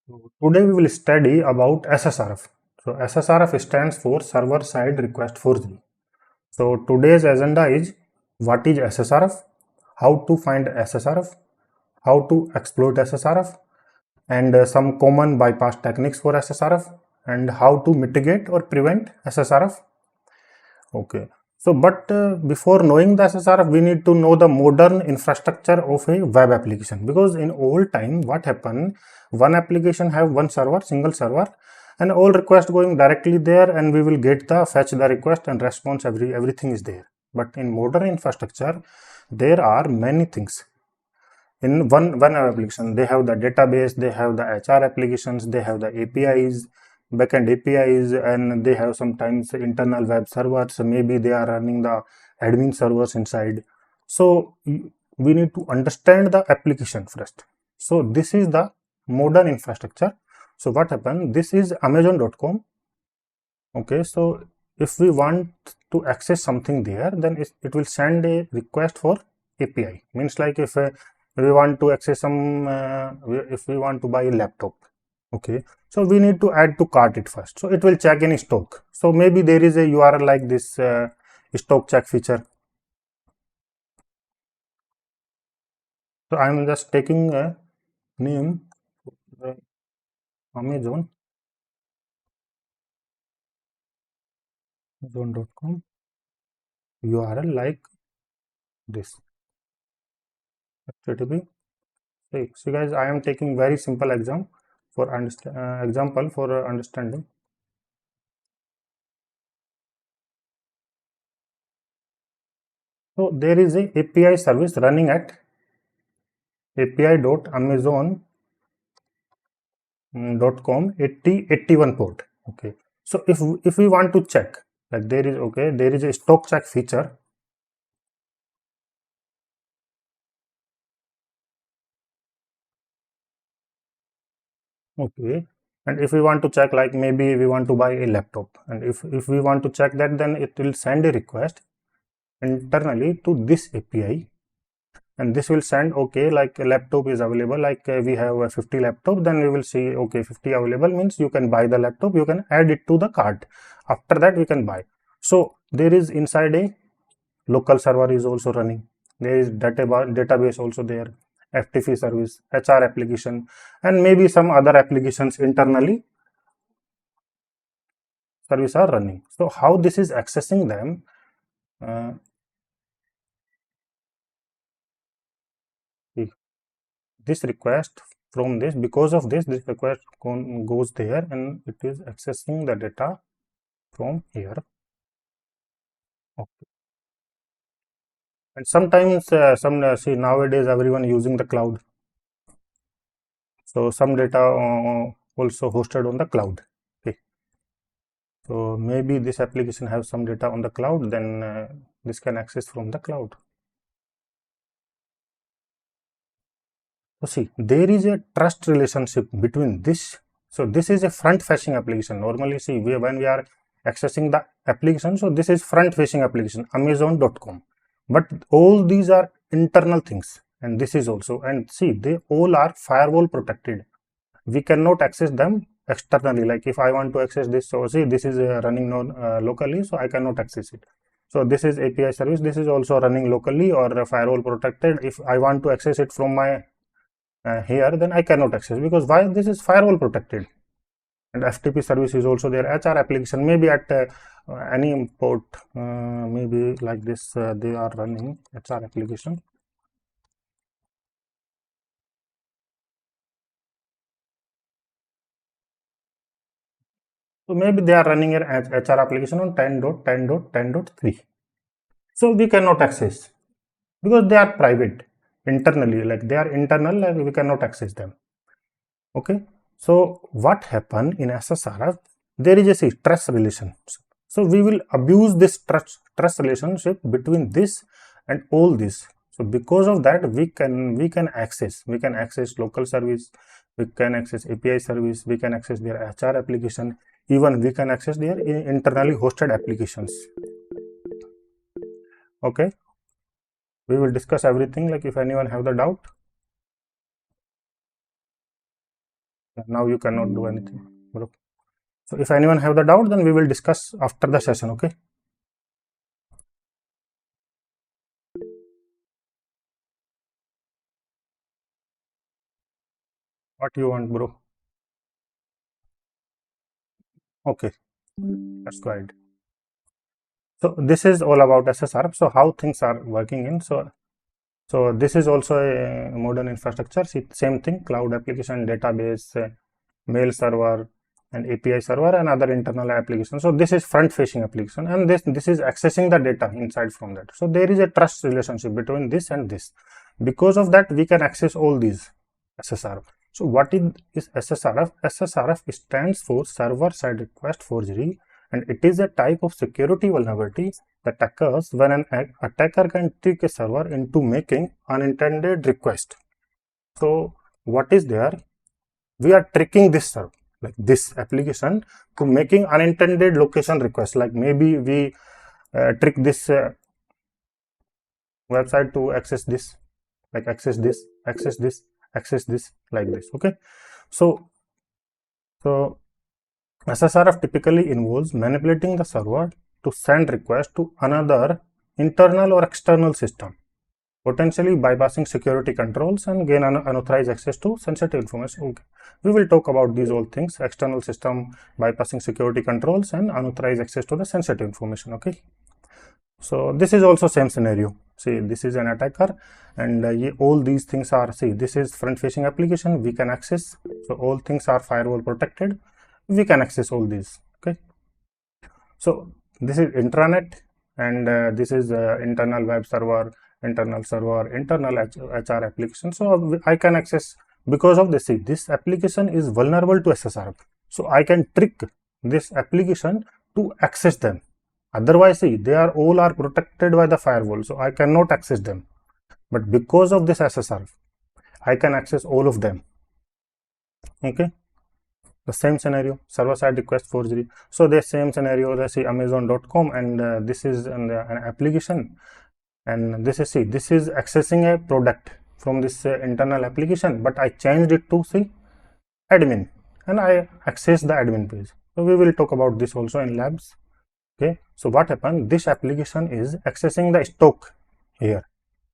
So today we will study about SSRF. So SSRF stands for Server Side Request Forgery. So today's agenda is what is SSRF, how to find SSRF, how to exploit SSRF, and some common bypass techniques for SSRF, and how to mitigate or prevent SSRF. Okay. So, but before knowing the SSRF, we need to know the modern infrastructure of a web application, because in old time, what happened? One application have one server, single server, and all request going directly there, and we will get the fetch the request and response. Everything is there. But in modern infrastructure, there are many things. In one application, they have the database, they have the HR applications, they have the APIs, backend APIs, and they have sometimes internal web servers. Maybe they are running the admin servers inside. So we need to understand the application first. So this is the modern infrastructure. So what happened? This is Amazon.com. Okay, so if we want to access something there, then it will send a request for API. Means like if we want to access some, if we want to buy a laptop. Okay, so we need to add to cart it first. So it will check in stock. So maybe there is a URL like this stock check feature. So I am just taking a name Amazon.com URL like this. HTTP. See guys, I am taking very simple example for understanding. So there is a API service running at api.amazon.com 8081 port. Okay. So if we want to check, like there is a stock check feature. Okay. And if we want to check, like maybe we want to buy a laptop, and if we want to check that, then it will send a request internally to this API, and this will send, okay, like a laptop is available, like we have a 50 laptop, then we will see, okay, 50 available means you can buy the laptop, you can add it to the cart. After that we can buy. So there is inside a local server is also running, there is database also there, FTP service, HR application, and maybe some other applications internally service are running. So how this is accessing them? This request from this, because of this request goes there, and it is accessing the data from here. Okay. And sometimes see, nowadays everyone using the cloud, so some data also hosted on the cloud. Okay, so maybe this application has some data on the cloud, then this can access from the cloud. So see, there is a trust relationship between this. So this is a front facing application. Normally, see, when we are accessing the application, so this is front facing application, Amazon.com. But all these are internal things, and this is also, and see, they all are firewall protected. We cannot access them externally. Like if I want to access this, so see, this is running locally, so I cannot access it. So this is API service. This is also running locally or firewall protected. If I want to access it from my here, then I cannot access, because why? This is firewall protected. And FTP service is also there. HR application, maybe at any port, maybe like this, they are running HR application. So maybe they are running an HR application on 10.10.10.3. So we cannot access, because they are private internally, like they are internal, like we cannot access them. Okay. So what happened in SSRF? There is a trust relationship. So we will abuse this trust relationship between this and all this. So because of that, we can access local service, we can access API service, we can access their HR application, even we can access their internally hosted applications. Okay, we will discuss everything. Like if anyone have the doubt, Now you cannot do anything, bro. So if anyone have the doubt, then we will discuss after the session, okay? What you want, bro? Okay, that's good. So this is all about SSRF. So how things are working in. So this is also a modern infrastructure. See, same thing: cloud application, database, mail server, and API server, and other internal applications. So this is front-facing application, and this is accessing the data inside from that. So there is a trust relationship between this and this. Because of that, we can access all these SSRF. So what is SSRF? SSRF stands for server-side request forgery, and it is a type of security vulnerability that occurs when an attacker can trick a server into making unintended request. So what is there? We are tricking this server, like this application, to making unintended location requests. Like maybe we trick this website to access this, like access this, access this, access this, like this. Okay, so SSRF typically involves manipulating the server to send requests to another internal or external system, potentially bypassing security controls and gain unauthorized access to sensitive information. Okay. We will talk about these all things: external system, bypassing security controls, and unauthorized access to the sensitive information. Okay. So this is also same scenario. See, this is an attacker, and all these things are, see, this is front-facing application, we can access. So all things are firewall protected. We can access all these. Okay. So this is intranet, and this is internal web server, internal server, internal HR application. So I can access because of this. See, this application is vulnerable to SSRF. So I can trick this application to access them. Otherwise, see, they are all are protected by the firewall, so I cannot access them. But because of this SSRF, I can access all of them. Okay. The same scenario, server-side request forgery. So the same scenario, let's see Amazon.com, and this is an application, and this is, see, this is accessing a product from this internal application, but I changed it to, see, admin, and I access the admin page. So we will talk about this also in labs. Okay, so what happened? This application is accessing the stock here.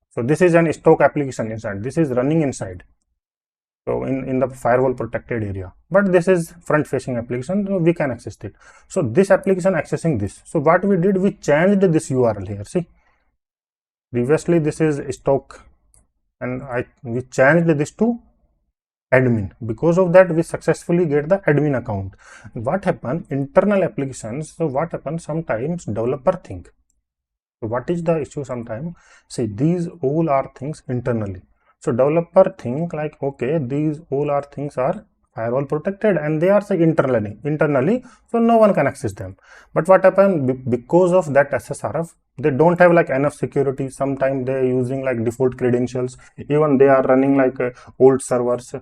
So this is an stock application inside. This is running inside. So in the firewall protected area, but this is front facing application, so we can access it. So this application accessing this. So what we did, we changed this URL here. See, previously this is stock, and we changed this to admin. Because of that, we successfully get the admin account. What happened? Internal applications. So what happens? Sometimes developer think. So what is the issue? Sometimes, see, these all are things internally. So developer think like, okay, these all are things are firewall protected, and they are, say, internally, so no one can access them. But what happened? Because of that SSRF, they don't have like enough security. Sometimes they are using like default credentials. Even they are running like old servers,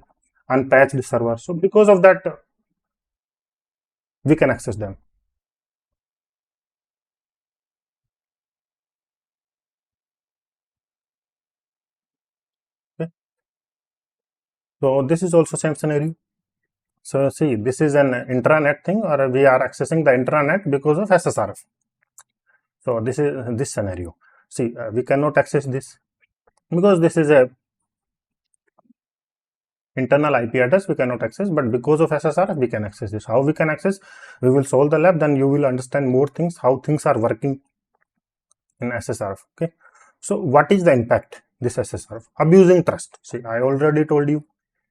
unpatched servers. So because of that, we can access them. Okay. So this is also same scenario. So see, this is an intranet thing, or we are accessing the intranet because of SSRF. So this is this scenario. See, we cannot access this because this is a internal IP address, we cannot access, but because of SSRF, we can access this. How we can access? We will solve the lab, then you will understand more things, how things are working in SSRF. Okay. So what is the impact? This SSRF abusing trust. See, I already told you.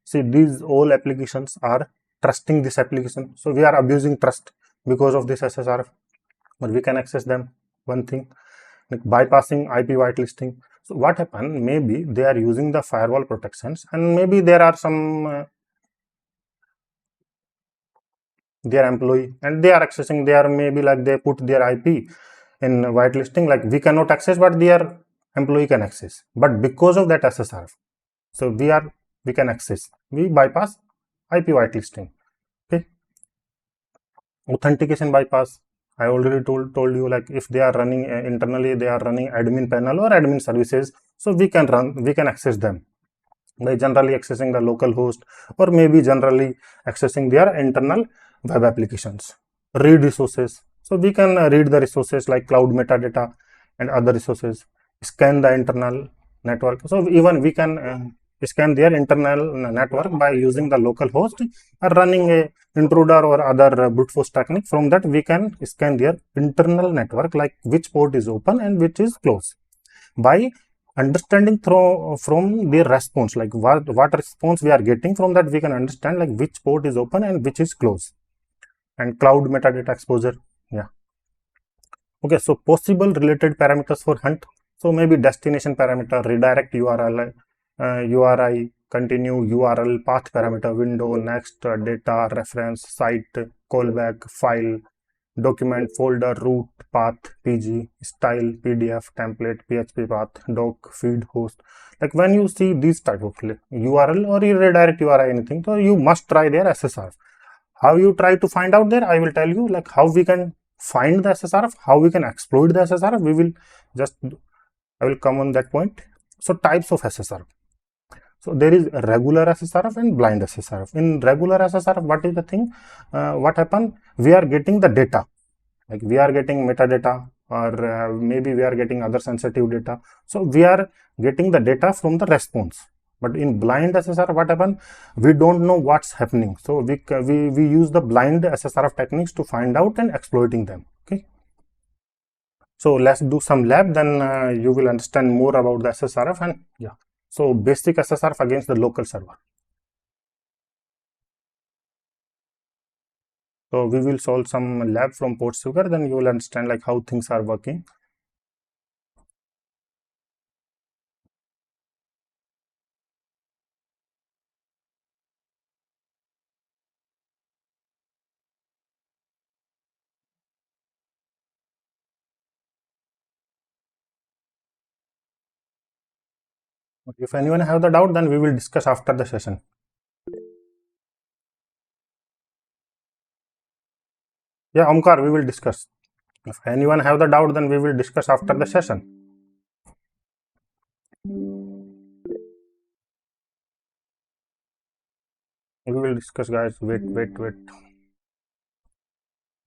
See, these all applications are trusting this application. So we are abusing trust because of this SSRF, but we can access them. One thing, like bypassing IP whitelisting. So what happened? Maybe they are using the firewall protections, and maybe there are some their employee, and they are accessing. They are maybe like they put their IP in whitelisting, like we cannot access, but their employee can access. But because of that SSRF, so we can access. We bypass IP whitelisting. Okay. Authentication bypass. I already told you, like if they are running internally, they are running admin panel or admin services, so we can access them. by generally accessing the local host, or maybe generally accessing their internal web applications. Read resources. So we can read the resources like cloud metadata and other resources, scan the internal network. So even we can scan their internal network by using the local host or running a intruder or other brute force technique. From that we can scan their internal network, like which port is open and which is closed, by understanding through from their response, like what response we are getting. From that we can understand like which port is open and which is closed. And cloud metadata exposure. Yeah. Okay, so possible related parameters for hunt. So maybe destination parameter, redirect URL, URI, continue URL, path parameter, window, next, data, reference, site, callback, file, document, folder, root, path, PG, style, PDF, template, PHP path, doc, feed, host. Like when you see these type of URL or you redirect URI anything, so you must try their SSRF. How you try to find out there, I will tell you, like how we can find the SSRF, how we can exploit the SSRF. We will just, I will come on that point. So types of SSRF. So there is regular SSRF and blind SSRF. In regular SSRF, what is the thing? What happen? We are getting the data, like we are getting metadata, or maybe we are getting other sensitive data. So we are getting the data from the response. But in blind SSRF, what happen? We don't know what's happening. So we use the blind SSRF techniques to find out and exploiting them. Okay. So let's do some lab, then you will understand more about the SSRF. And yeah, so basic SSRF against the local server. So we will solve some lab from Portsugar, then you will understand like how things are working. If anyone have the doubt, then we will discuss after the session. Yeah, Omkar, we will discuss. If anyone have the doubt, then we will discuss after the session. We will discuss, guys. Wait.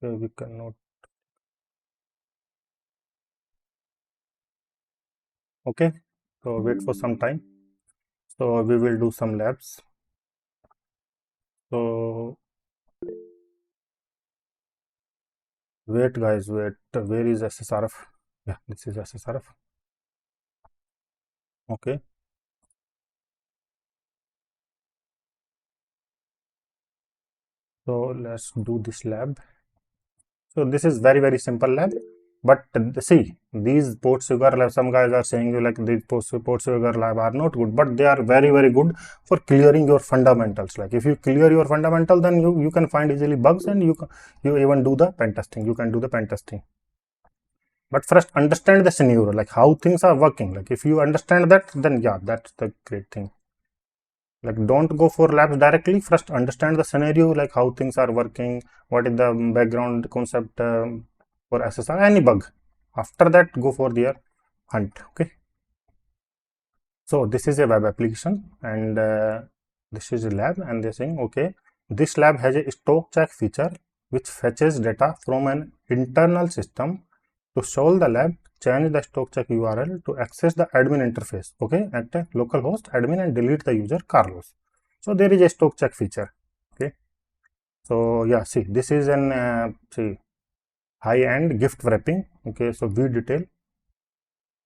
Okay, we cannot. Okay, so wait for some time. So we will do some labs. So wait, guys, wait. Where is SSRF? Yeah, this is SSRF. Okay. So let's do this lab. So this is very simple lab. But see, these Portsugar lab, some guys are saying you like these Portsugar lab are not good, but they are very good for clearing your fundamentals. Like if you clear your fundamental, then you can find easily bugs, and you even do the pen testing. You can do the pen testing. But first understand the scenario, like how things are working. Like if you understand that, then yeah, that's the great thing. Like don't go for labs directly. First understand the scenario, like how things are working, what is the background concept for SSR, any bug. After that, go for their hunt. Okay. So this is a web application, and this is a lab, and they're saying, okay, this lab has a stock check feature which fetches data from an internal system. To solve the lab, change the stock check URL to access the admin interface. Okay, at the localhost admin, and delete the user Carlos. So there is a stock check feature. Okay. So yeah, see, this is an see, high-end gift wrapping. Okay, so we detail.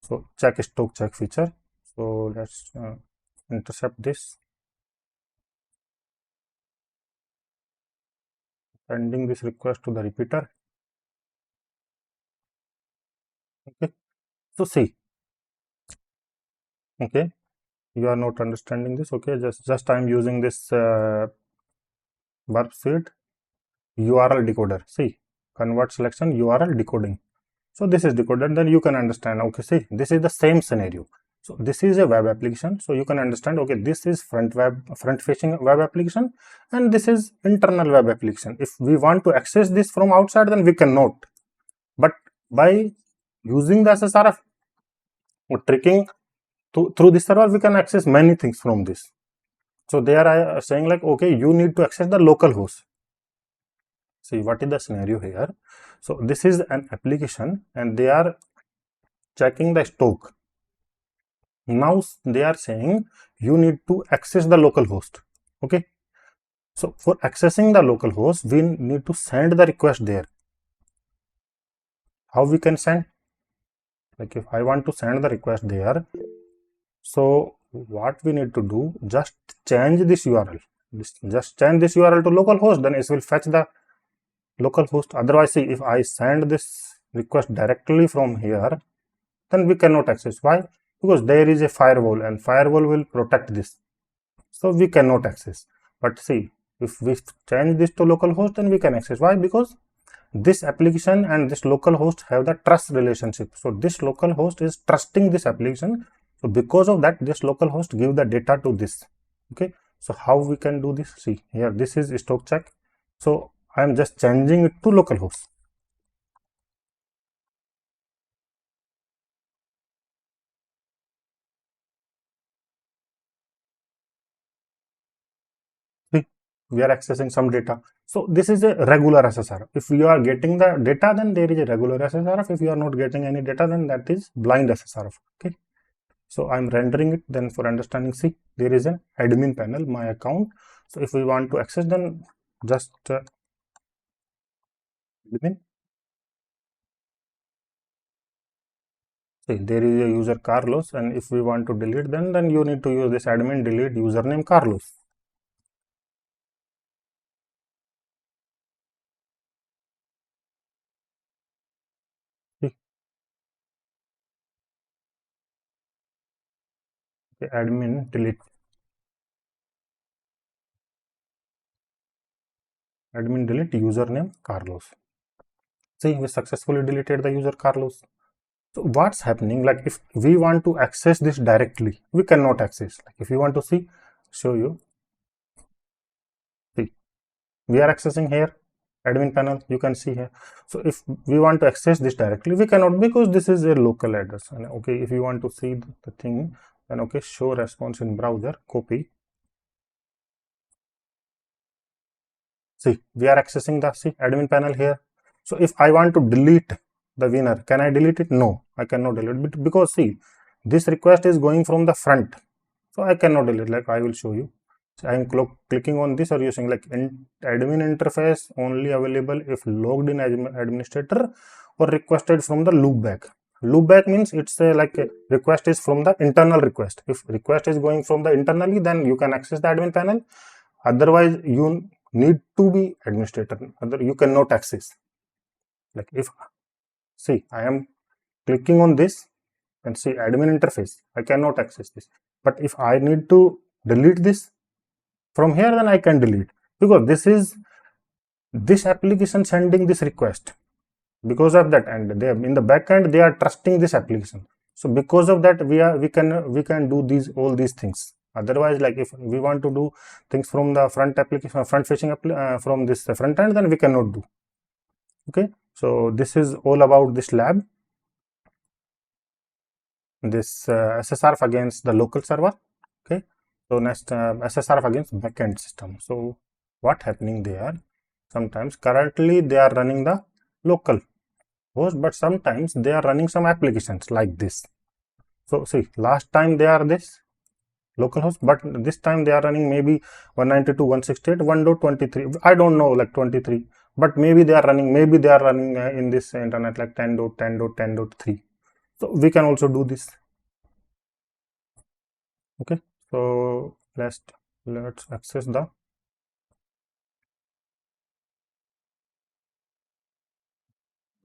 So check stock check feature. So let's intercept this. Sending this request to the repeater. Okay. So see. Okay. You are not understanding this. Okay. Just I am using this worksheet URL decoder. See, convert selection URL decoding. So this is decoded, then you can understand. Okay, see, this is the same scenario. So this is a web application. So you can understand, okay, this is front facing web application, and this is internal web application. If we want to access this from outside, then we cannot. But by using the SSRF or tricking through this server, we can access many things from this. So they are saying like, okay, you need to access the local host. See, what is the scenario here? So this is an application and they are checking the stock. Now they are saying you need to access the local host. Okay. So for accessing the local host, we need to send the request there. How we can send? Like if I want to send the request there, so what we need to do, just change this URL. Just change this URL to localhost, then it will fetch the localhost. Otherwise, see, if I send this request directly from here, then we cannot access. Why? Because there is a firewall and firewall will protect this. So we cannot access. But see, if we change this to localhost, then we can access. Why? Because this application and this local host have the trust relationship. So this local host is trusting this application. So because of that, this local host give the data to this. Okay. So how we can do this? See here, this is stock check. So I am just changing it to local host. See, we are accessing some data. So this is a regular SSRF. If you are getting the data, then there is a regular SSRF. If you are not getting any data, then that is blind SSRF. Okay. So I'm rendering it. Then for understanding, see, there is an admin panel, my account. So if we want to access, then just admin. See, there is a user Carlos, and if we want to delete, then you need to use this admin delete username Carlos. See, the admin delete username Carlos. See, we successfully deleted the user Carlos. So what's happening? Like if we want to access this directly, we cannot access. Like if you want to see, show you. See, we are accessing here admin panel, you can see here. So if we want to access this directly, we cannot because this is a local address. And okay, if you want to see the thing, then okay, show response in browser, copy. See, we are accessing the admin panel here. So if I want to delete the winner, can I delete it? No, I cannot delete it because see, this request is going from the front. So I cannot delete, like I will show you. So I am clicking on this or using like admin interface only available if logged in as administrator or requested from the loopback. Loopback means it's like a request is from the internal request. If request is going from the internally, then you can access the admin panel. Otherwise, you need to be administrator. Other you cannot access. Like if see, I am clicking on this and see admin interface, I cannot access this. But if I need to delete this from here, then I can delete because this application sending this request. Because of that, and they in the backend they are trusting this application. So because of that, we can do all these things. Otherwise, like if we want to do things from the front application, front facing from this front end, then we cannot do. Okay, so this is all about this lab. This SSRF against the local server. Okay, so next SSRF against backend system. So what happening there? Sometimes currently they are running the local host, but sometimes they are running some applications like this. So see, last time they are this localhost, but this time they are running maybe 192.168 1.23. I don't know, like 23, but maybe they are running in this internet like 10.10.10.3. So we can also do this. Okay, so let's access the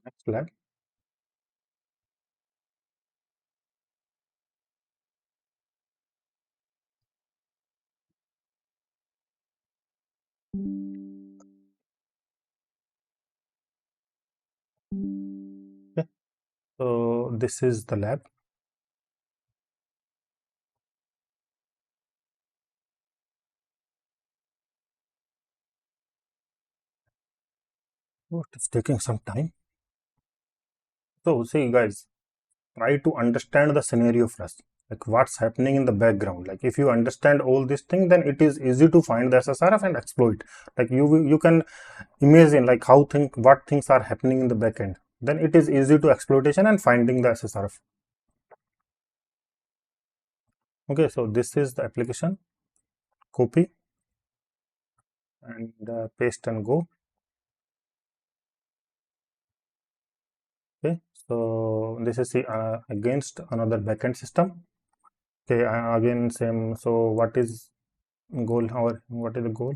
next lab. Okay, so this is the lab. Oh, it's taking some time. So see guys, try to understand the scenario first. like what's happening in the background. Like if you understand all these things, then it is easy to find the SSRF and exploit. Like you can imagine like what things are happening in the backend, then it is easy to exploitation and finding the SSRF. Okay, so this is the application. Copy and paste and go. Okay, so this is against another backend system. Okay, again same. So what is goal? What is the goal?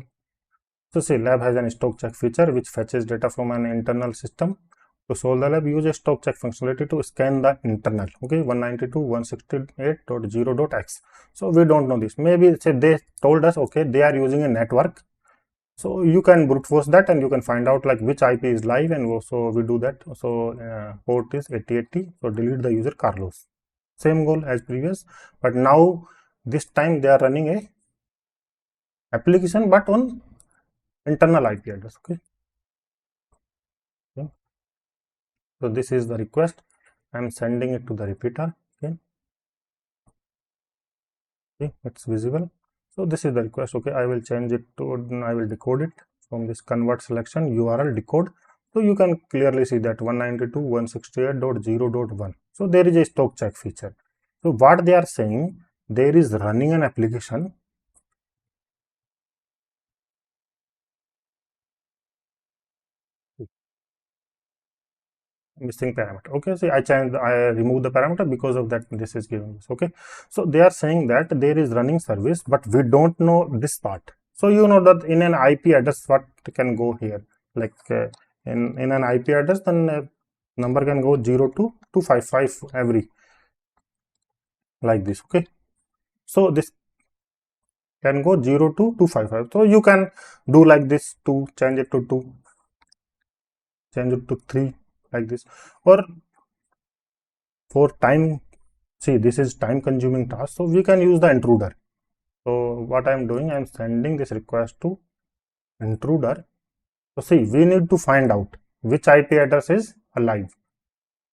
So see, lab has an stock check feature which fetches data from an internal system. To solve the lab, use a stock check functionality to scan the internal. Okay, 192.168.0.x. So we don't know this. Maybe say they told us, okay, they are using a network. So you can brute force that and you can find out like which IP is live, and also we do that. So port is 8080. So delete the user Carlos. Same goal as previous, but now this time they are running a application but on internal IP address. Okay. So this is the request. I'm sending it to the repeater. Okay. Okay, it's visible. So this is the request. Okay, I will change it to, I will decode it from this convert selection URL decode. So you can clearly see that 192.168.0.1. So there is a stock check feature. So what they are saying, there is running an application. Missing parameter. Okay, see, I remove the parameter, because of that this is giving this. Okay, so they are saying that there is running service, but we don't know this part. So you know that in an IP address what can go here, like in an IP address, then number can go 0 to 255 every, like this. Okay, so this can go 0 to 255. So you can do like this, to change it to 2, change it to 3, like this. Or for time, see, this is time consuming task, so we can use the intruder. So what I'm doing, I'm sending this request to intruder. So see, we need to find out which IP address is alive.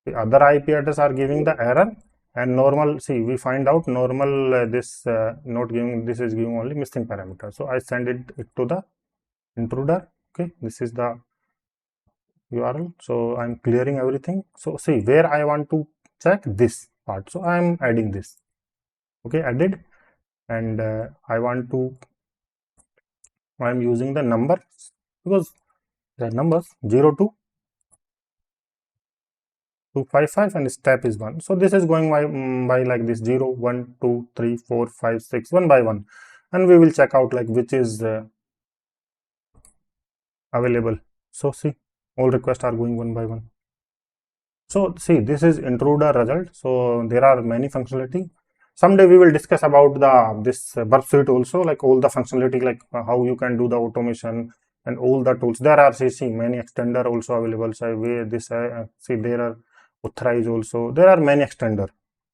The other IP address are giving the error, and normal, see, we find out normal this not giving, this is giving only missing parameter. So I send it to the intruder. Okay, this is the URL. So I'm clearing everything. So see, where I want to check this part, so I'm adding this. Okay, added, and I want to, I'm using the number, because the numbers 0 to 255 and step is 1. So this is going by like this 0, 1, 2, 3, 4, 5, 6, 1 by 1, and we will check out like which is available. So see, all requests are going 1 by 1. So see, this is intruder result. So there are many functionality. Someday we will discuss about the this burp suite also, like all the functionality, like how you can do the automation and all the tools. There are see many extender also available. So we this see, there are authorize also. There are many extender.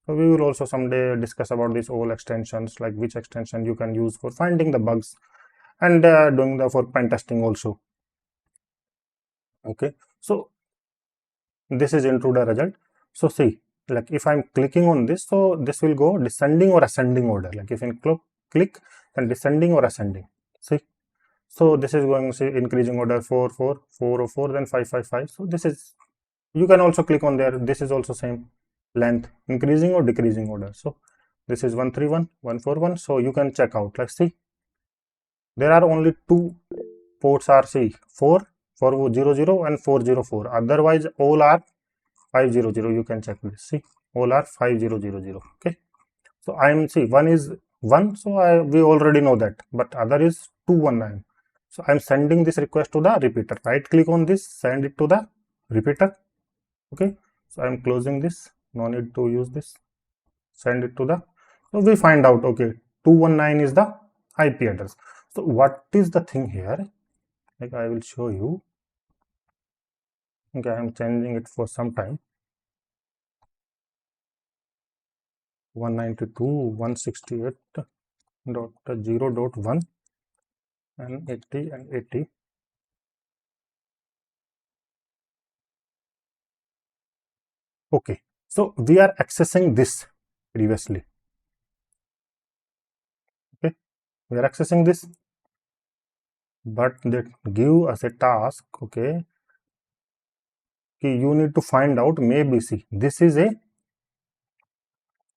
So we will also someday discuss about this all extensions, like which extension you can use for finding the bugs and doing the for pen testing also. Okay, so this is intruder result. So see, like if I'm clicking on this, so this will go descending or ascending order. Like if I click, then descending or ascending. See, so this is going to say increasing order 4, 4, 404, then 5, 5, 5. So this is, you can also click on there. This is also same length, increasing or decreasing order. So this is 131, 141. So you can check out. Let's see. There are only two ports are, see, 400 and 404. Otherwise, all are 500. You can check this. See, all are 5000. Okay. So I am, see, one is 1. So we already know that, but other is 219. So I'm sending this request to the repeater. Right click on this, send it to the repeater. Okay. So I'm closing this. No need to use this. Send it to the. So we find out, okay, 219 is the IP address. So what is the thing here? Like I will show you. Okay, I'm changing it for some time. 192.168.0.1 and 80 and 80. Okay, so we are accessing this previously. we are accessing this, but they give us a task, okay, you need to find out, maybe see, this is a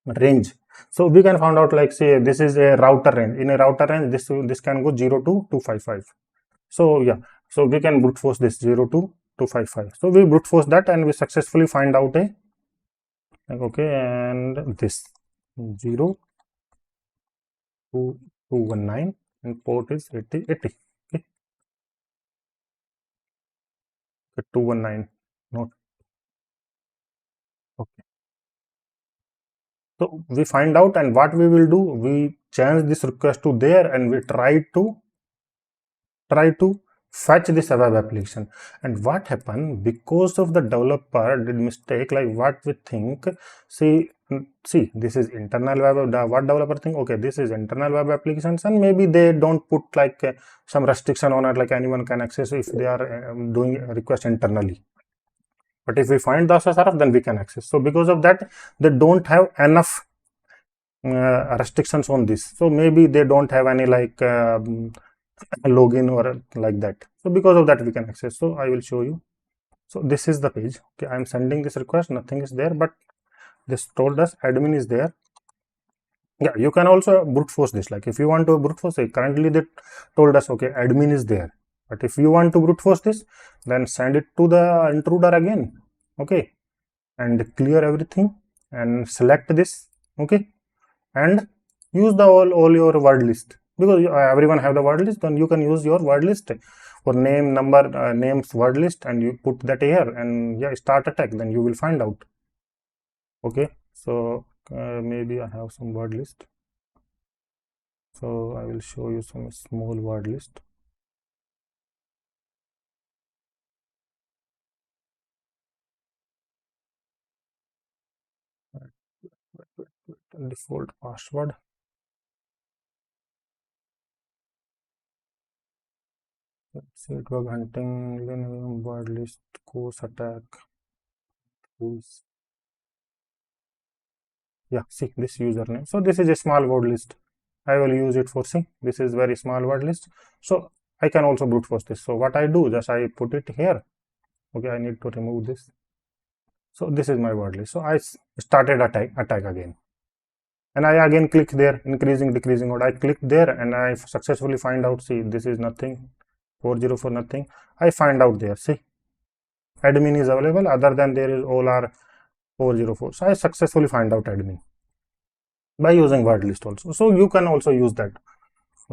range. So we can find out, like, say this is a router range. In a router range, this can go 0 to 255. So yeah, so we can brute force this 0 to 255. So we brute force that and we successfully find out a, like, okay, and this 0 to 219 and port is 80. Okay, 219, not okay. So we find out, and what we will do, we change this request to there and we try to fetch this web application. And what happened, because of the developer did mistake, like what we think, see, this is internal web, what developer think, okay, this is internal web applications, and maybe they don't put like some restriction on it, like anyone can access if they are doing a request internally. But if we find the SSRF, then we can access. So because of that, they don't have enough restrictions on this. So maybe they don't have any like login or like that. So because of that, we can access. So I will show you. So this is the page. Okay, I'm sending this request, nothing is there, but this told us admin is there. Yeah, you can also brute force this. Like if you want to brute force it, currently they told us, okay, admin is there. But if you want to brute force this, then send it to the intruder again. Okay, and clear everything and select this. Okay, and use the all your word list, because everyone have the word list. Then you can use your word list for name, number, names, word list, and you put that here and yeah, start attack. Then you will find out. Okay, so maybe I have some word list, so I will show you some small word list. Default password. Let's see, drug hunting, word list, course attack, tools. Yeah, see this username. So this is a small word list. I will use it for, see, this is very small word list. So I can also brute force this. So what I do, just I put it here. Okay, I need to remove this. So this is my word list. So I started attack again. And I again click there, increasing, decreasing mode. I click there and I successfully find out, see, this is nothing, 404 nothing. I find out there, see, admin is available, other than there is all are 404. So I successfully find out admin by using word list also. So you can also use that.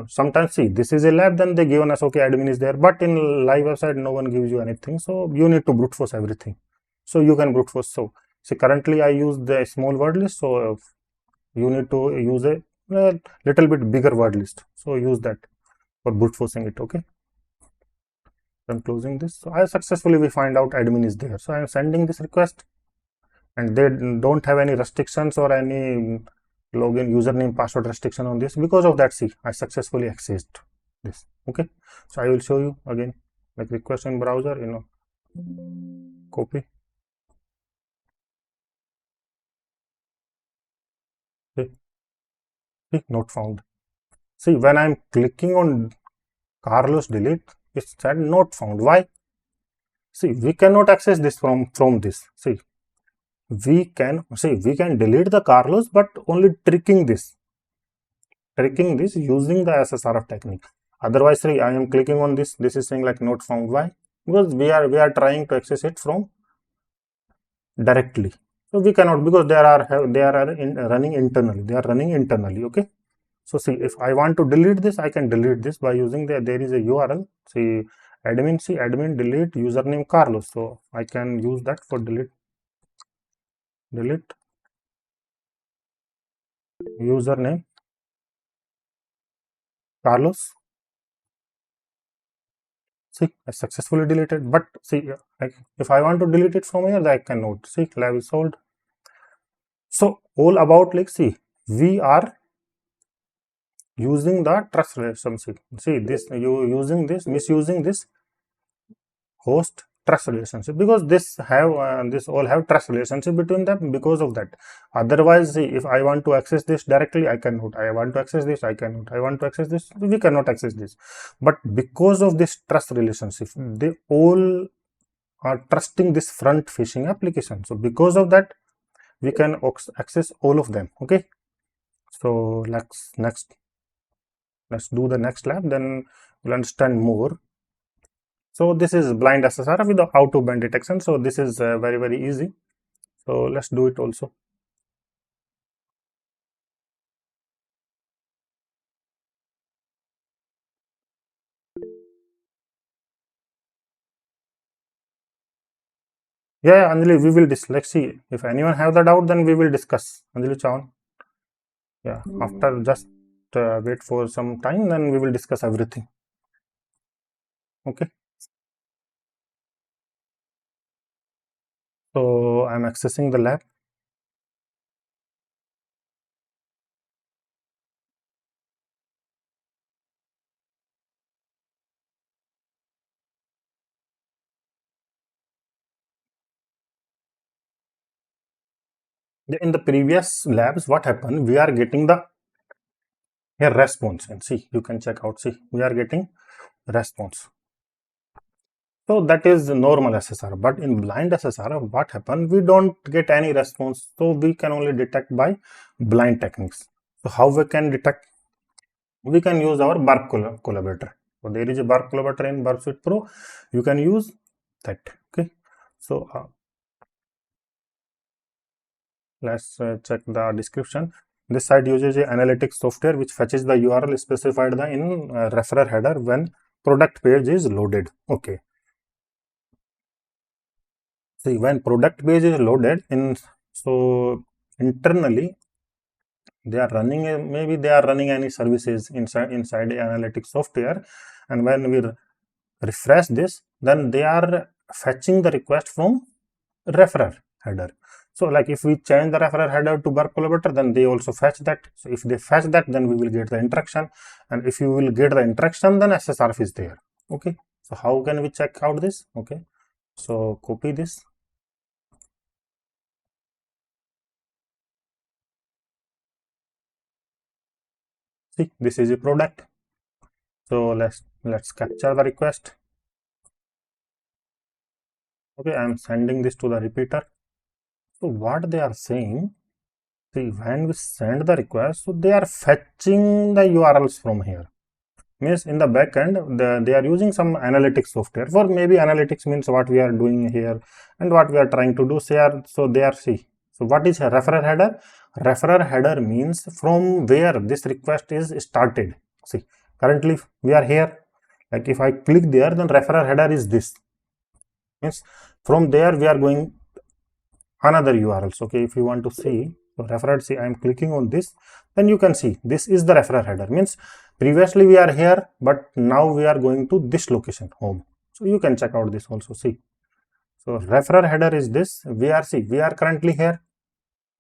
Sometimes, see, this is a lab, then they given us, okay, admin is there, but in live website no one gives you anything, so you need to brute force everything. So you can brute force. So see, currently I use the small word list, so you need to use a little bit bigger word list. So use that for brute forcing it. Okay, I'm closing this. So I successfully, we find out admin is there. So I am sending this request, and they don't have any restrictions or any login, username, password restriction on this. Because of that, see, I successfully accessed this. Okay, so I will show you again, like request in browser, copy. Okay, see, not found. See, when I'm clicking on Carlos delete, it said not found. Why? See, we cannot access this from this. See, we can delete the Carlos, but only tricking this using the SSRF technique. Otherwise, see, I am clicking on this. This is saying like not found. Why? Because we are trying to access it from directly. So we cannot, because they are running internally. They are running internally. Okay. So see, if I want to delete this, I can delete this by using there is a URL. See, admin delete username Carlos. So I can use that for delete username Carlos. See, I successfully deleted. But see, if I want to delete it from here, I cannot. See, lab is solved. So all about, like, see, we are using the trust relationship. See this, you using this, misusing this host trust relationship, because this all have trust relationship between them because of that. Otherwise, see, if I want to access this directly, I cannot. I want to access this, I cannot. I want to access this, we cannot access this. But because of this trust relationship, they all are trusting this front facing application. So because of that, we can access all of them. Okay, so let's do the next lab, then we'll understand more. So this is blind SSRF with the auto band detection. So this is very easy. So let's do it also. Yeah, Anjali, we will let's see. If anyone have the doubt, then we will discuss. Anjali Chavan. Yeah, after just wait for some time, then we will discuss everything. Okay. So I'm accessing the lab. In the previous labs, what happened? We are getting the here response, and see, you can check out. See, we are getting response. So that is normal SSR. But in blind SSR, what happened? We don't get any response. So we can only detect by blind techniques. So how we can detect? We can use our Bark collaborator. So there is a Bark collaborator in Bark Suite Pro. You can use that. Okay. So let's check the description. This site uses a analytics software which fetches the URL specified in referrer header when product page is loaded. Okay. See, when product page is loaded in, so internally they are running maybe they are running any services inside the analytics software, and when we refresh this, then they are fetching the request from referrer header. So like if we change the referrer header to Bark collaborator, then they also fetch that. So if they fetch that, then we will get the interaction, and if you will get the interaction, then SSRF is there. Okay, so how can we check out this? Okay, so copy this. See, this is a product. So let's capture the request. Okay, I'm sending this to the repeater. So what they are saying, see, when we send the request, so they are fetching the URLs from here. Means in the backend, they are using some analytics software. For maybe analytics means what we are doing here and what we are trying to do. So they are see. So what is a referrer header? Referrer header means from where this request is started. See, currently we are here. Like if I click there, then referrer header is this. Means from there we are going another URLs. Okay, if you want to see, so referrer, see, I am clicking on this, then you can see this is the referrer header. Means previously we are here, but now we are going to this location, home. So you can check out this also. See, so referrer header is this. We are currently here,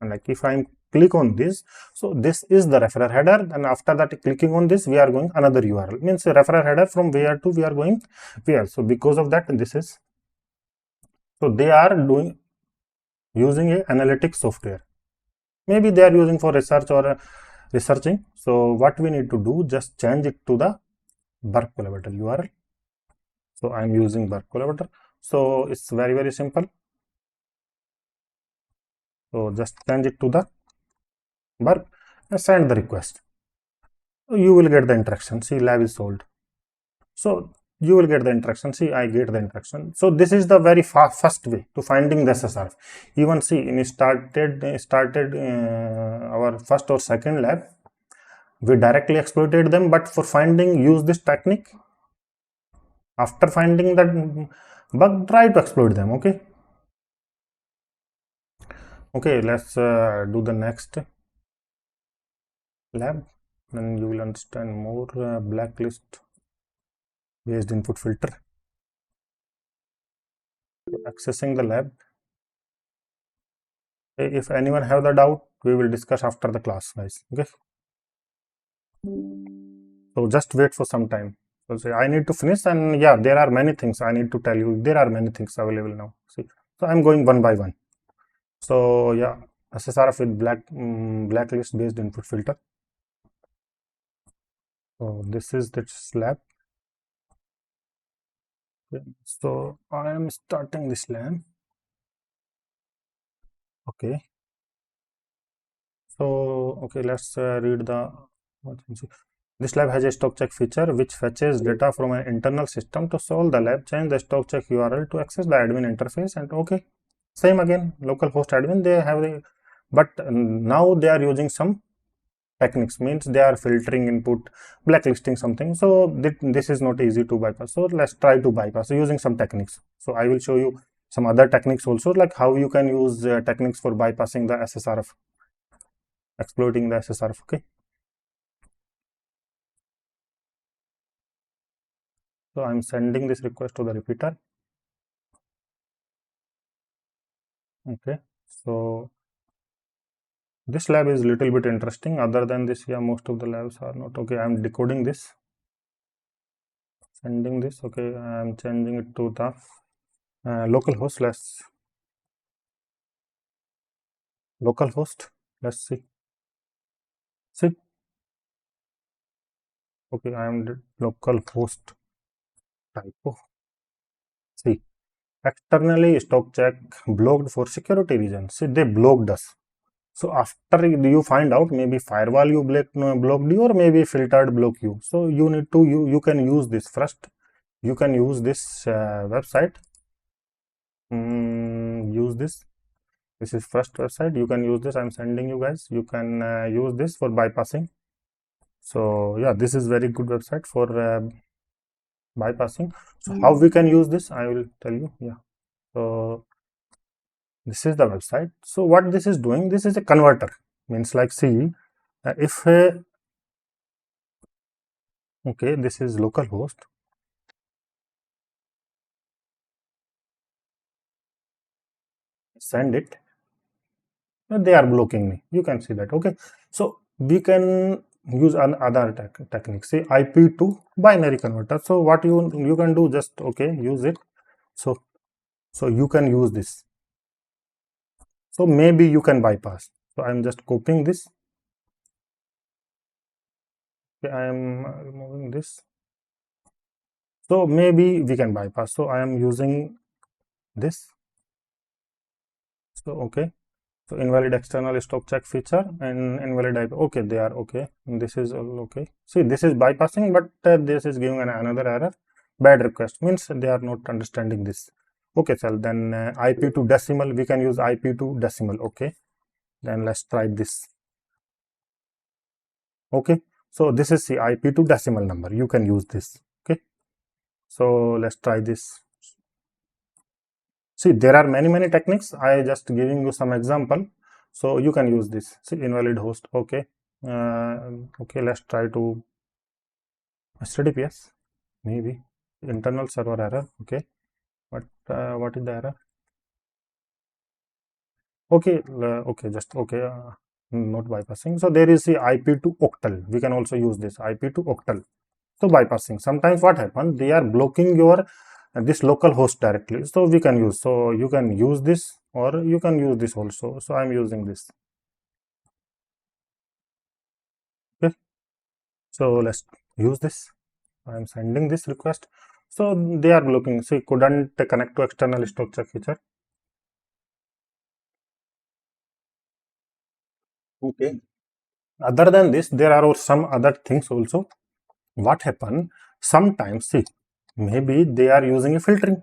and like if I click on this, so this is the referrer header, and after that clicking on this, we are going another URL. Means referrer header from where to we are going where. So because of that, this is, so they are doing using a analytics software. Maybe they are using for research or researching. So what we need to do, just change it to the Bark collaborator URL. So I'm using Bark collaborator. So it's very simple. So just change it to the Bark and send the request. So you will get the interaction. See, lab is solved. So you will get the interaction. See, I get the interaction. So this is the very first way to finding the SSRF. Even see, in started our first or second lab, we directly exploited them, but for finding, use this technique. After finding that bug, try to exploit them. Okay, let's do the next lab, then you will understand more. Blacklist based input filter. Accessing the lab. If anyone have the doubt, we will discuss after the class, guys. Okay, so just wait for some time. So say I need to finish, and yeah, there are many things I need to tell you. There are many things available now. See, so I'm going one by one. So yeah, SSRF with blacklist based input filter. So this is the slab. So I am starting this slab. Okay. So okay, let's read the. This lab has a stock check feature which fetches data from an internal system. To solve the lab, change the stock check URL to access the admin interface, and okay, same again, localhost admin. They have the, but now they are using some techniques, means they are filtering input, blacklisting something. So this is not easy to bypass. So let's try to bypass using some techniques. So I will show you some other techniques also, like how you can use techniques for bypassing the SSRF, exploiting the SSRF. Okay. So I'm sending this request to the repeater. Okay. So this lab is little bit interesting. Other than this, yeah, most of the labs are not. Okay, I'm decoding this, sending this. Okay, I'm changing it to the localhost. Localhost. Let's see. See. Okay, I am localhost typo. See, externally stock check blocked for security reasons. See, they blocked us. So after you find out, maybe firewall you blocked you, or maybe filtered block you. So you need to you can use this first. You can use this website. Use this. This is first website. You can use this. I'm sending you guys. You can use this for bypassing. So yeah, this is very good website for bypassing. So how we can use this, I will tell you. Yeah. So this is the website. So what this is doing, this is a converter. Means like, see, if okay, this is localhost. Send it. They are blocking me. You can see that. Okay. So we can use another technique. Say IP to binary converter. So what you can do, just okay, use it. So you can use this. So maybe you can bypass. So I'm just copying this. Okay, I am removing this. So maybe we can bypass. So I am using this. So okay. So invalid external stock check feature and invalid IP. Okay, they are okay. And this is all okay. See, this is bypassing, but this is giving another error. Bad request means they are not understanding this. Okay, so then IP to decimal, we can use IP to decimal. Okay, then let's try this. Okay, so this is the IP to decimal number. You can use this. Okay, so let's try this. See, there are many techniques. I just giving you some example. So you can use this. See, invalid host. Okay. Okay, let's try to HTTPS. Maybe internal server error. Okay, but what is the error? Okay, okay, just okay. Not bypassing. So there is the IP to octal. We can also use this IP to octal. So bypassing. Sometimes what happens? They are blocking your this local host directly. So we can use. So you can use this, or you can use this also. So I'm using this. Okay. So let's use this. I'm sending this request. So they are blocking. See, couldn't connect to external stock check feature. Okay. Other than this, there are some other things also. What happen? Sometimes, see, maybe they are using a filtering.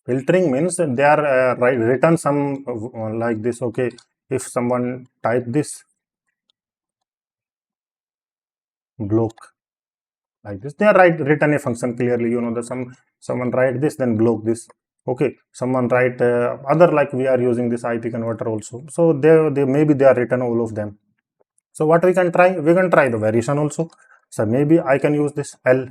Filtering means they are written some like this. Okay, if someone type this block like this, they are written a function clearly. You know, the someone write this, then block this. Okay, someone write other, like we are using this IP converter also. So they maybe they are written all of them. So what we can try? We can try the variation also. So maybe I can use this L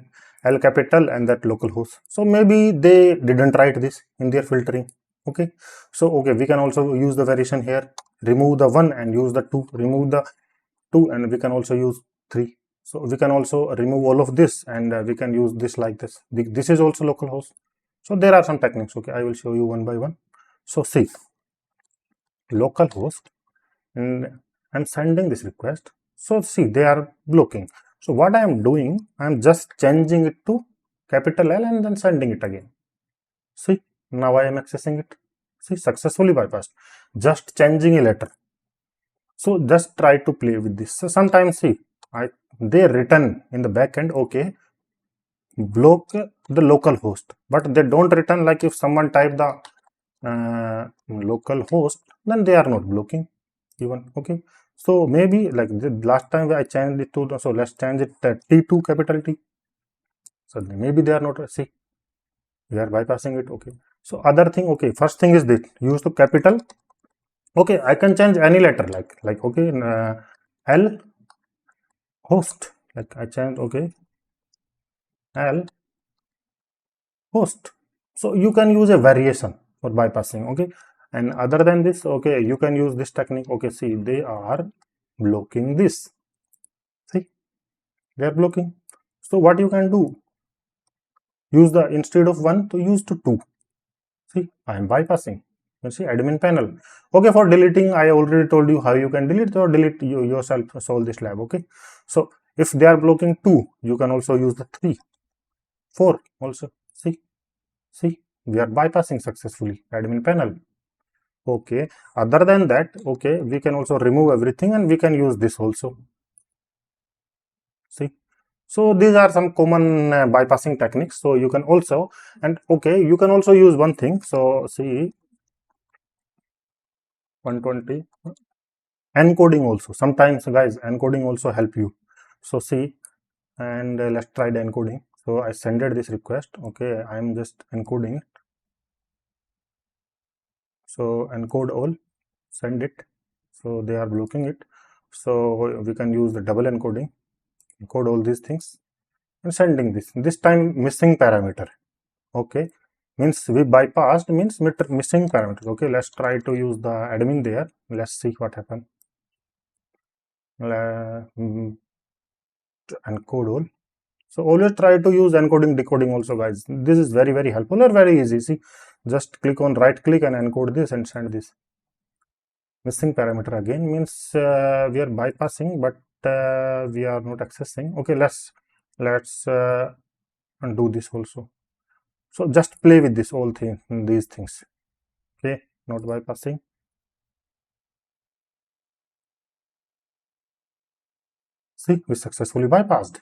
capital and that localhost. So maybe they didn't write this in their filtering. Okay. So okay, we can also use the variation here. Remove the 1 and use the 2. Remove the 2 and we can also use 3. So we can also remove all of this, and we can use this like this. This is also localhost. So there are some techniques. Okay, I will show you one by one. So see, localhost, and I'm sending this request. So see, they are blocking. So what I am doing, I am just changing it to capital L and then sending it again. See, now I am accessing it. See, successfully bypassed. Just changing a letter. So just try to play with this. So sometimes see, they written in the backend, okay, block the local host, but they don't return. Like if someone type the local host, then they are not blocking even. Okay, so maybe like the last time I changed it to the, so let's change it T2 capital T. So maybe they are not. See, we are bypassing it. Okay, so other thing, okay, first thing is this, use the capital. Okay, I can change any letter, like okay, L host, like I change, okay, L host. So you can use a variation for bypassing. Okay, and other than this, okay, you can use this technique. Okay, see, they are blocking this. See, they are blocking. So what you can do, use the, instead of 1 to use to 2. See, I am bypassing. You see, admin panel. Okay, for deleting, I already told you how you can delete, or delete you yourself, solve this lab. Okay, so if they are blocking 2, you can also use the 3, 4 also. See, we are bypassing successfully admin panel. Okay, other than that, okay, we can also remove everything and we can use this also. See, so these are some common bypassing techniques. So you can also, and okay, you can also use one thing. So see, 120 encoding also. Sometimes guys, encoding also help you. So see, and let's try the encoding. So I sended this request. Okay, I am just encoding it. So encode all, send it. So they are blocking it. So we can use the double encoding, encode all these things and sending this time missing parameter. Okay, means we bypassed, means missing parameter. Okay, let's try to use the admin there. Let's see what happens. Encode all. So always try to use encoding decoding also, guys. This is very helpful or very easy. See, just click on right click and encode this and send this. Missing parameter again means we are bypassing, but we are not accessing. Okay, let's undo this also. So just play with this all thing, these things. Okay, not bypassing. See, we successfully bypassed.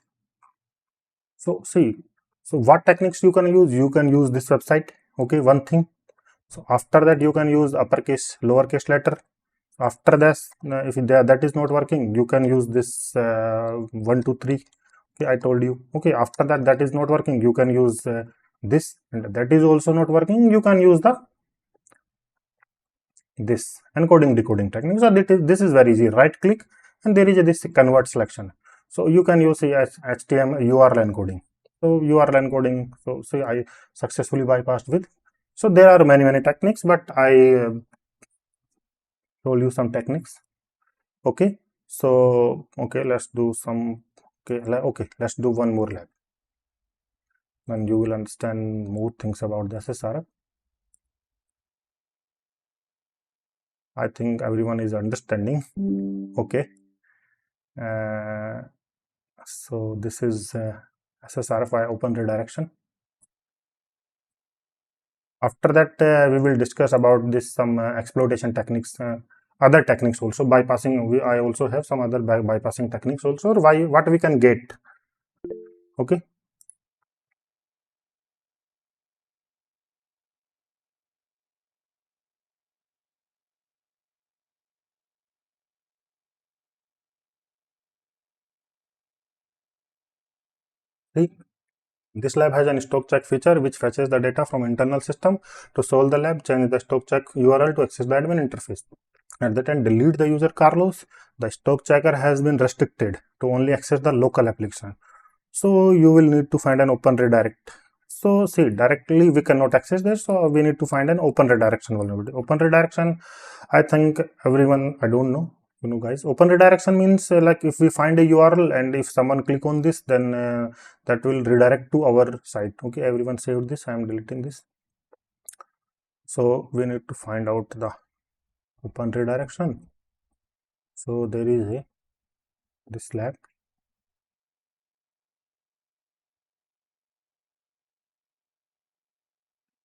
So see, so what techniques you can use? You can use this website. Okay, one thing. So after that, you can use uppercase, lowercase letter. After this, if that is not working, you can use this 1, 2, 3. Okay, I told you. Okay, after that is not working, you can use this, and that is also not working, you can use the this encoding decoding technique. So this is very easy. Right click and there is this convert selection. So you can use HTML URL encoding. So URL encoding. So see, I successfully bypassed with. So there are many techniques, but I told you some techniques. Okay, so okay, let's do some. Okay, let's do one more lab. Then you will understand more things about the SSRF. I think everyone is understanding. Okay. So this is SSRF by open redirection. After that, we will discuss about this some exploitation techniques, other techniques also. Bypassing, I also have some other bypassing techniques also, or what we can get. Okay. See, this lab has an stock check feature which fetches the data from internal system. To solve the lab, change the stock check URL to access the admin interface. At that time, delete the user Carlos. The stock checker has been restricted to only access the local application. So you will need to find an open redirect. So see, directly we cannot access this, so we need to find an open redirection vulnerability. Open redirection, I think everyone, I don't know, guys, open redirection means like if we find a URL and if someone click on this, then that will redirect to our site. Okay, everyone saved this. I am deleting this. So we need to find out the open redirection. So there is a this lab.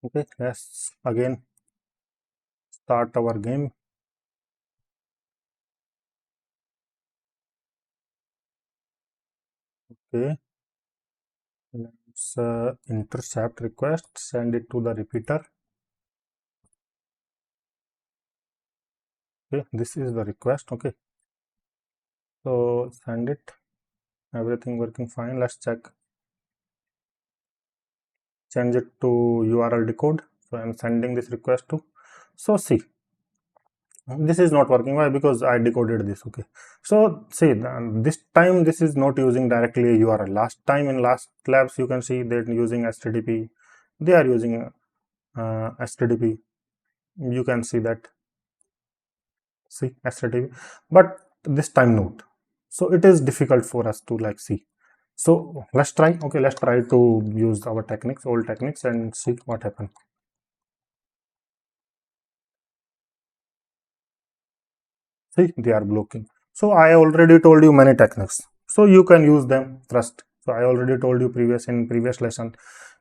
Okay, let's again start our game. Okay, let's intercept request, send it to the repeater. Okay, this is the request. Okay, so send it, everything working fine. Let's check, change it to URL decode. So I'm sending this request to, so see, this is not working. Why? Because I decoded this. Okay, so see, this time this is not using directly a URL. Last time in last labs you can see they're using HTTP, they are using HTTP. You can see that, see HTTP, but this time not. So it is difficult for us to like see. So let's try. Okay, let's try to use our techniques, old techniques, and see what happens. See, they are blocking. So I already told you many techniques, so you can use them. Trust. So I already told you in previous lesson,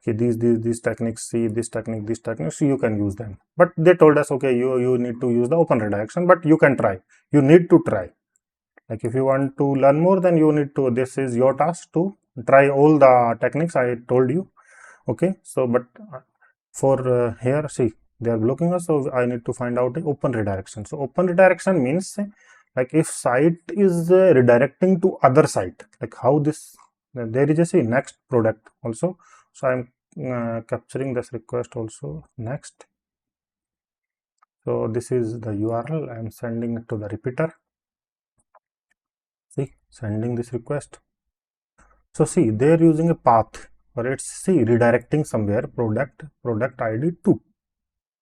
okay, these techniques, see this technique, these techniques, so you can use them. But they told us, okay, you need to use the open redirection, but you can try. You need to try. Like if you want to learn more, then you need to. This is your task to try all the techniques I told you. Okay, so but for here, see, they are blocking us, so I need to find out the open redirection. So open redirection means like if site is redirecting to other site, like how this, there is a see next product also. So I'm capturing this request also next. So this is the URL. I'm sending it to the repeater. See, sending this request. So see, they are using a path, or it's see redirecting somewhere product ID 2.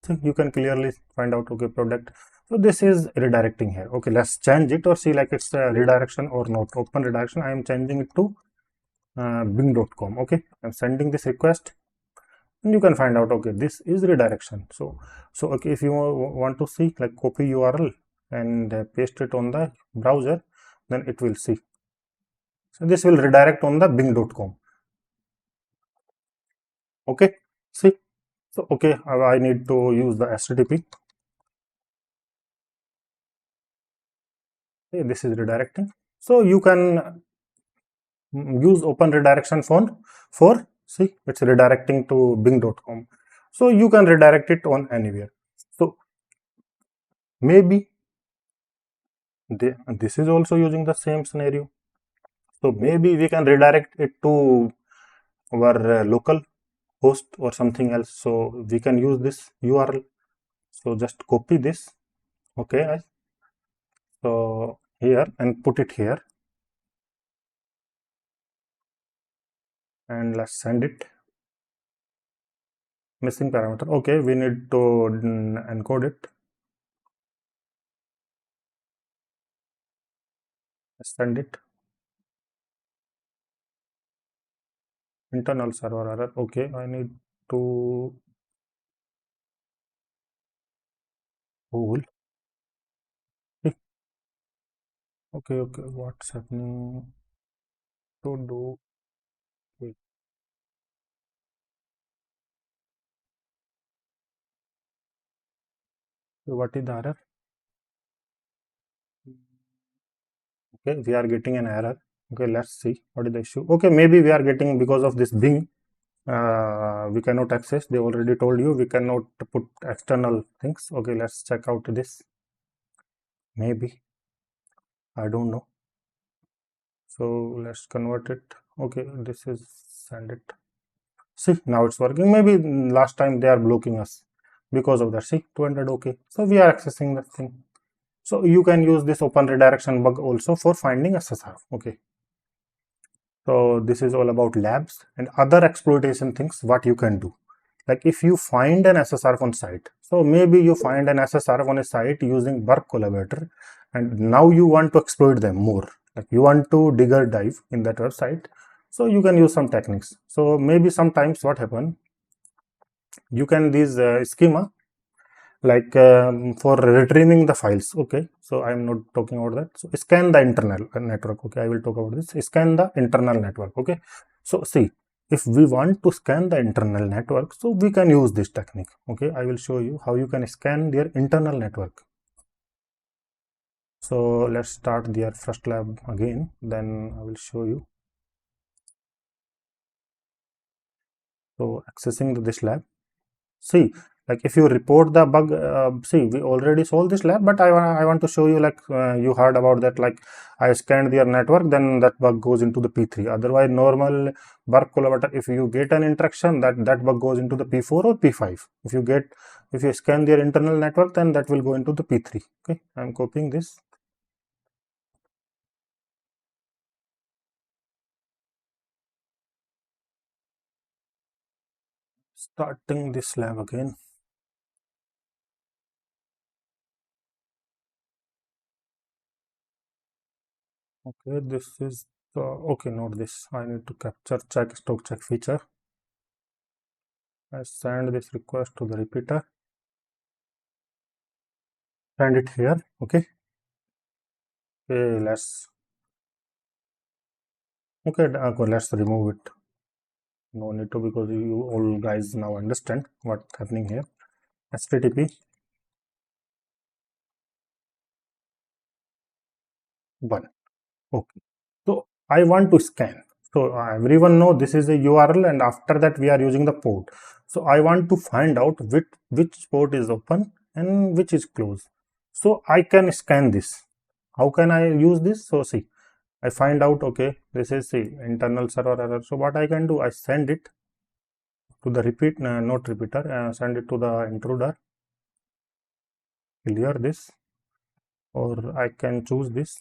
So you can clearly find out, okay, product. So this is redirecting here. Okay, let's change it or see like it's a redirection or not. Open redirection. I am changing it to bing.com. Okay, I'm sending this request, and you can find out, okay, this is redirection. So okay, if you want to see, like copy URL and paste it on the browser, then it will see. So this will redirect on the bing.com. Okay, see. So okay, I need to use the HTTP. Okay, this is redirecting. So you can use open redirection for see, it's redirecting to bing.com. So you can redirect it on anywhere. So maybe this is also using the same scenario. So maybe we can redirect it to our local host or something else. So we can use this URL. So just copy this. Okay, so here and put it here, and let's send it. Missing parameter. Okay, we need to encode it. Send it. Internal server error. Okay, I need to pull. Okay, what's happening to do? Okay. What is the error? Okay, we are getting an error. Okay, let's see what is the issue. Okay, maybe we are getting because of this Bing. We cannot access. They already told you we cannot put external things. Okay, let's check out this. Maybe, I don't know. So let's convert it. Okay, this is send it. See, now it's working. Maybe last time they are blocking us because of that. See, 200. Okay, so we are accessing that thing. So you can use this open redirection bug also for finding SSRF. Okay, so this is all about labs and other exploitation things. What you can do, like if you find an SSRF on site, so maybe you find an SSRF on a site using Burp collaborator, and now you want to exploit them more, like you want to dig or dive in that website, so you can use some techniques. So maybe sometimes what happen, you can these schema, like for retrieving the files. Okay, so I'm not talking about that. So scan the internal network. Okay, I will talk about this. Scan the internal network. Okay, so see, if we want to scan the internal network, so we can use this technique. Okay, I will show you how you can scan their internal network. So let's start their first lab again, then I will show you. So accessing this lab, see, like if you report the bug, see, we already solved this lab, but I want to show you, like you heard about that, like I scanned their network, then that bug goes into the P3. Otherwise, normal work collaborator, if you get an interaction, that bug goes into the P4 or P5. If you scan their internal network, then that will go into the P3. Okay, I'm copying this. Starting this lab again. Okay, this is the, okay, not this. I need to capture check stock check feature. I send this request to the repeater. Send it here. Okay. Okay, let's let's remove it. No need to, because you all guys now understand what's happening here. HTTP 1. Okay. So I want to scan. So everyone know this is a URL, and after that we are using the port. So I want to find out which port is open and which is closed. So I can scan this. How can I use this? So see, I find out, okay, this is the internal server error. So what I can do, I send it to the not repeater, send it to the intruder, clear this, or I can choose this.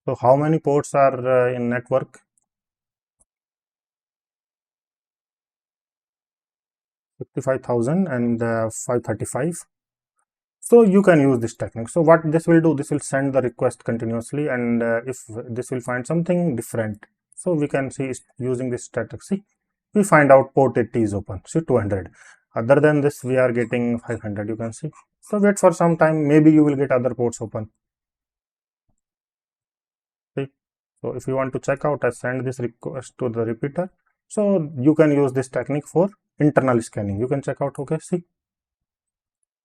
So how many ports are in network? 55,000 and 535. So you can use this technique. So what this will do, this will send the request continuously, and if this will find something different, so we can see using this static. See, we find out port 80 is open, see 200. Other than this, we are getting 500, you can see. So wait for some time, maybe you will get other ports open. See, so if you want to check out, I send this request to the repeater. So you can use this technique for internal scanning. You can check out, okay, see,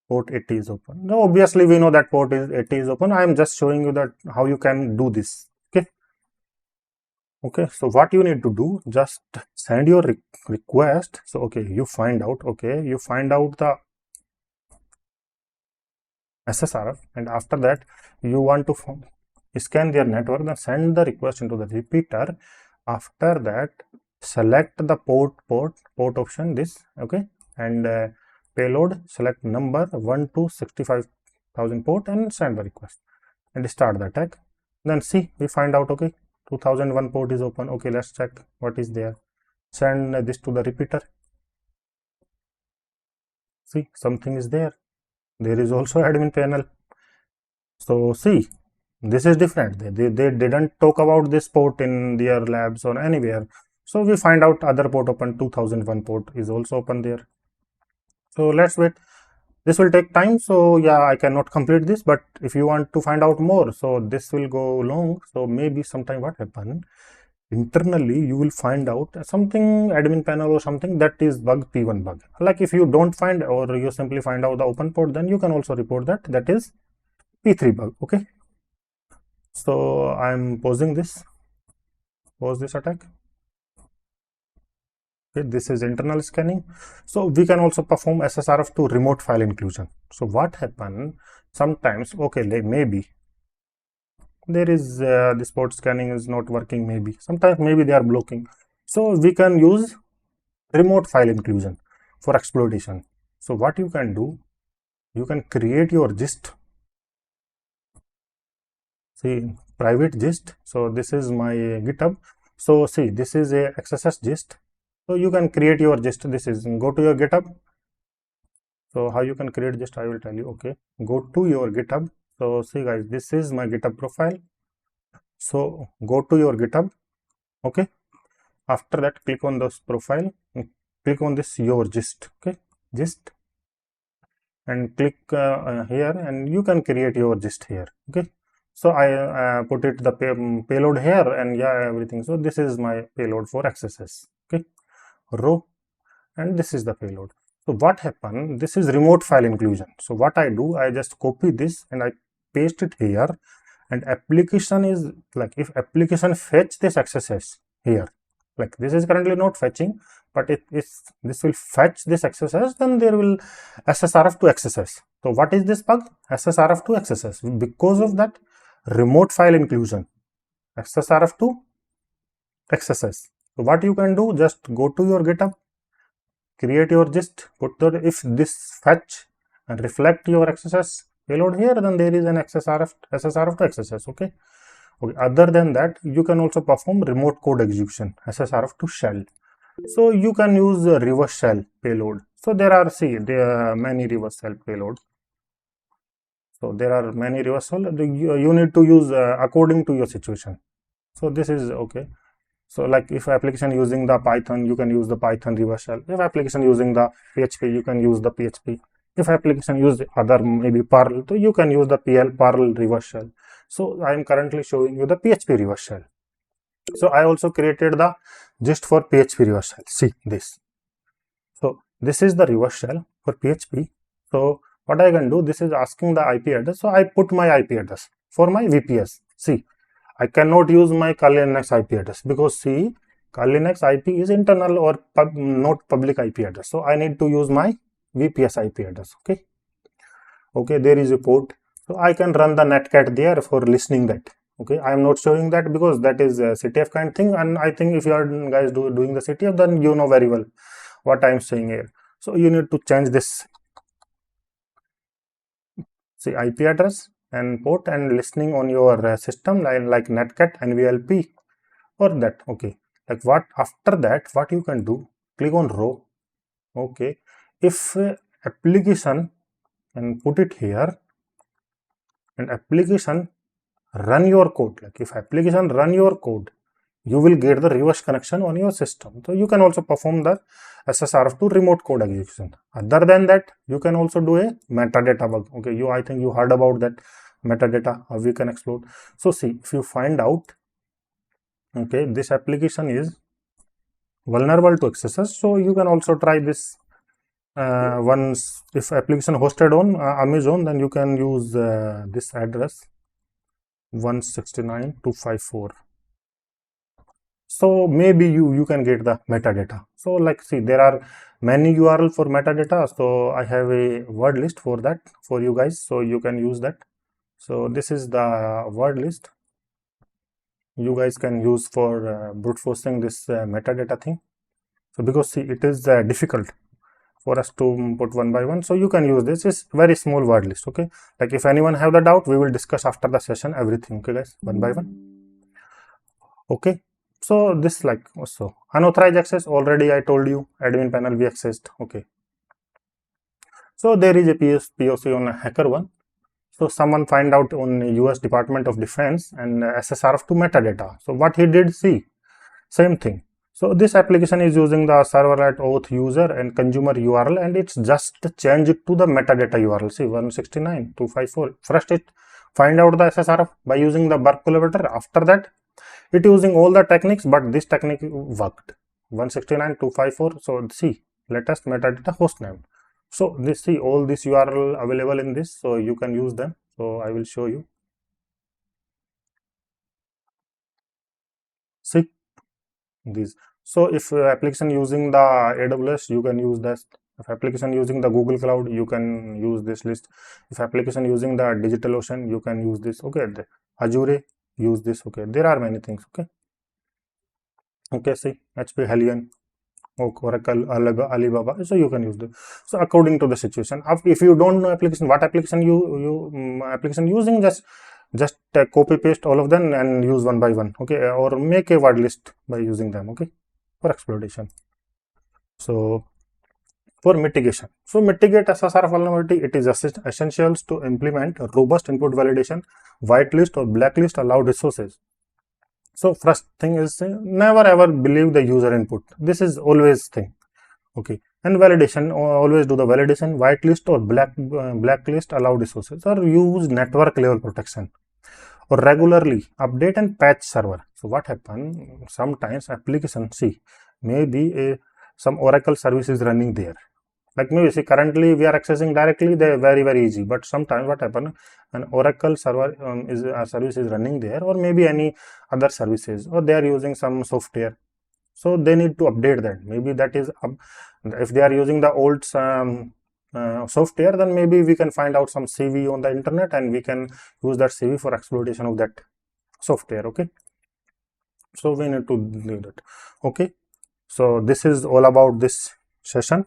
port 80 is open. Now, obviously, we know that port is 80 is open. I am just showing you that how you can do this. Okay. Okay. So what you need to do, just send your request. So okay, you find out. Okay, you find out the SSRF, and after that, you want to scan their network. Then send the request into the repeater. After that, select the port option. This, okay, and payload, select number 1 to 65,000 port and send the request and start the attack. Then see, we find out, okay, 2001 port is open. Okay, let's check what is there. Send this to the repeater. See, something is there. There is also admin panel. So see, this is different. They didn't talk about this port in their labs or anywhere. So we find out other port open, 2001 port is also open there. So let's wait. This will take time. So yeah, I cannot complete this, but if you want to find out more, so this will go long. So maybe sometime what happen, internally you will find out something, admin panel or something, that is bug P1 bug. Like if you don't find, or you simply find out the open port, then you can also report that is P3 bug. Okay. So I'm pausing this, pause this attack. Okay, this is internal scanning. So we can also perform SSRF to remote file inclusion. So what happen sometimes, okay, maybe there is this port scanning is not working, maybe sometimes maybe they are blocking. So we can use remote file inclusion for exploitation. So what you can do, you can create your gist. See, private gist. So this is my GitHub. So see, this is a XSS gist. So you can create your gist. This is, go to your GitHub. So how you can create gist, I will tell you. Okay, go to your GitHub. So see guys, this is my GitHub profile. So go to your GitHub. Okay, after that click on this profile, click on this your gist. Okay, gist, and click here, and you can create your gist here. Okay, so I put it the payload here, and yeah, everything. So this is my payload for XSS. Okay, row, and this is the payload. So what happened, this is remote file inclusion. So what I do, I just copy this and I paste it here, and application is like, if application fetch this XSS here, like this is currently not fetching, but if this will fetch this XSS, then there will SSRF to XSS. So what is this bug? SSRF to XSS, because of that remote file inclusion, SSRF to XSS. So what you can do, just go to your GitHub, create your gist, put the, if this fetch and reflect your XSS payload here, then there is an SSRF to XSS. Okay. Other than that, you can also perform remote code execution, SSRF to shell. So you can use the reverse shell payload. So there are many reverse shell payload. So there are many reverse shell. You need to use according to your situation. So this is okay. So like if application using the Python, you can use the Python reverse shell. If application using the PHP, you can use the PHP. If application use other maybe Perl, so you can use the Perl reverse shell. So I am currently showing you the PHP reverse shell. So I also created the gist for PHP reverse shell. See this. So this is the reverse shell for PHP. So what I can do, this is asking the IP address. So I put my IP address for my VPS. See, I cannot use my Kali Linux IP address because see, Kali Linux IP is internal or not public IP address. So I need to use my VPS IP address. Okay. Okay, there is a port. So I can run the netcat there for listening that. Okay, I am not showing that because that is a CTF kind thing, and I think if you are guys doing the CTF, then you know very well what I am saying here. So you need to change this. See, IP address and port and listening on your system like netcat and VLP or that. Okay, like what after that, what you can do, click on row. Okay, if application, and put it here, and application run your code, like if application run your code, you will get the reverse connection on your system. So you can also perform the SSRF to remote code execution. Other than that, you can also do a metadata bug. Okay, I think you heard about that metadata, how we can explode. So see, if you find out, okay, this application is vulnerable to XSS, so you can also try this. Once if application hosted on Amazon, then you can use this address 169.254. so maybe you can get the metadata. So like see, there are many URL for metadata, so I have a word list for that for you guys, so you can use that. So this is the word list you guys can use for brute forcing this metadata thing. So because see, it is difficult for us to put one by one, so you can use this. Is very small word list. Okay, like if anyone have the doubt, we will discuss after the session everything. Okay guys, one by one. Okay, so this like also unauthorized access, already I told you, admin panel we accessed. Okay, so there is a POC on HackerOne. So someone find out on US Department of Defense and SSRF to metadata. So what he did, see, same thing. So this application is using the servlet auth user and consumer URL, and it's just change it to the metadata URL. See, 169.254. First it find out the SSRF by using the Burp collaborator. After that, it using all the techniques, but this technique worked. 169.254. So see, latest metadata hostname. So this, see, all this URL available in this, so you can use them. So I will show you. See these. So if application using the AWS, you can use that. If application using the Google Cloud, you can use this list. If application using the DigitalOcean, you can use this. Okay, the Azure, use this. Okay, there are many things. Okay. Okay, see, HP Helion, Oracle, Alibaba, so you can use this. So according to the situation, if you don't know application, what application application using, just copy paste all of them and use one by one. Okay, or make a word list by using them. Okay, for exploitation. So for mitigation. So mitigate SSRF vulnerability, it is essential to implement robust input validation, whitelist or blacklist allowed resources. So first thing is never ever believe the user input. This is always thing. Okay, and validation, always do the validation, whitelist or blacklist allowed resources, or use network level protection, or regularly update and patch server. So what happen, sometimes application, see, maybe some Oracle service is running there, like maybe see currently we are accessing directly, they're very easy, but sometimes what happen, an Oracle server service is running there, or maybe any other services, or they are using some software, so they need to update that. Maybe that is if they are using the old software, then maybe we can find out some CV on the internet and we can use that CV for exploitation of that software. Okay, so we need to do that. Okay, so this is all about this session.